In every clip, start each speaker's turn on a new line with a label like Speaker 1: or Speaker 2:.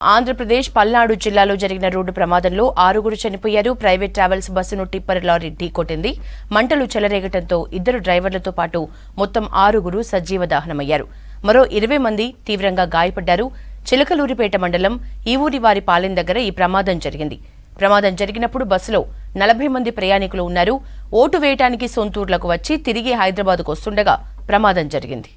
Speaker 1: ఆంధ్రప్రదేశ్ పల్నాడు జిల్లాలో జరిగిన రోడ్డు ప్రమాదంలో 6 చనిపోయారు. ప్రైవేట్ ట్రావెల్స్ బస్సును టిప్పర్ లారీ ఢీకొట్టింది. మంటలు చెలరేగటంతో 2 డ్రైవర్లతో పాటు మొత్తం 6 సజీవ దహనమయ్యారు. మరో 20 మంది తీవ్రంగా గాయపడ్డారు. చిలకలూరిపేట మండలం ఈవూరివారిపాలెం దగ్గర ఈ ప్రమాదం జరిగింది. ప్రమాదం జరిగినప్పుడు బస్సులో 40 మంది ప్రయాణికులు ఉన్నారు. ఓటు వేయడానికి సొంతూర్లకు వచ్చి తిరిగి హైదరాబాద్కు వస్తుండగా ప్రమాదం జరిగింది.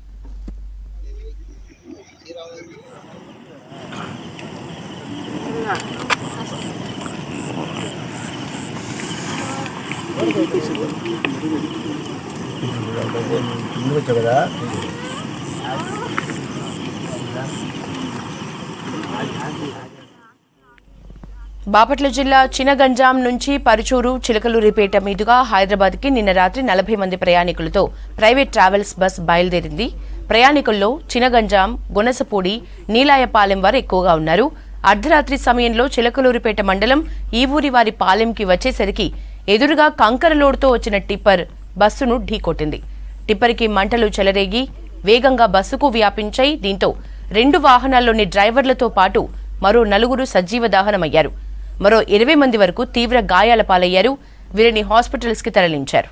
Speaker 1: బాపట్ల జిల్లా చినగంజాం నుంచి పరుచూరు చిలకలూరిపేట మీదుగా హైదరాబాద్కి నిన్న రాత్రి 40 మంది ప్రయాణికులతో ప్రైవేట్ ట్రావెల్స్ బస్ బయలుదేరింది. ప్రయాణికుల్లో చినగంజాం, గొనసపూడి, నీలాయపాలెం వారు ఎక్కువగా ఉన్నారు. అర్ధరాత్రి సమయంలో చిలకలూరిపేట మండలం ఈవూరివారిపాలెంకి వచ్చేసరికి ఎదురుగా కంకర లోడుతో వచ్చిన టిప్పర్ బస్సును ఢీకొట్టింది. టిప్పర్కి మంటలు చెలరేగి వేగంగా బస్సుకు వ్యాపించాయి. దీంతో 2 వాహనాల్లోని డ్రైవర్లతో పాటు మరో 4 సజీవ దహనమయ్యారు. మరో 20 మంది వరకు తీవ్ర గాయాల పాలయ్యారు. వీరిని హాస్పిటల్స్ కి తరలించారు.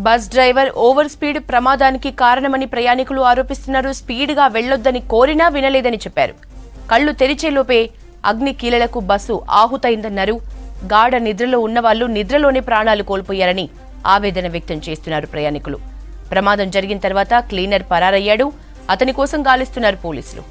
Speaker 1: బస్ డ్రైవర్ ఓవర్ స్పీడ్ ప్రమాదానికి కారణమని ప్రయాణికులు ఆరోపిస్తున్నారు. స్పీడ్ గా వెళ్లొద్దని కోరినా వినలేదని చెప్పారు. కళ్లు తెరిచేలోపే అగ్ని కీలలకు బస్సు ఆహుతైందన్నారు. గాఢ నిద్రలో ఉన్నవాళ్లు నిద్రలోనే ప్రాణాలు కోల్పోయారని ఆవేదన వ్యక్తం చేస్తున్నారు ప్రయాణికులు. ప్రమాదం జరిగిన తర్వాత క్లీనర్ పరారయ్యాడు. అతని కోసం గాలిస్తున్నారు పోలీసులు.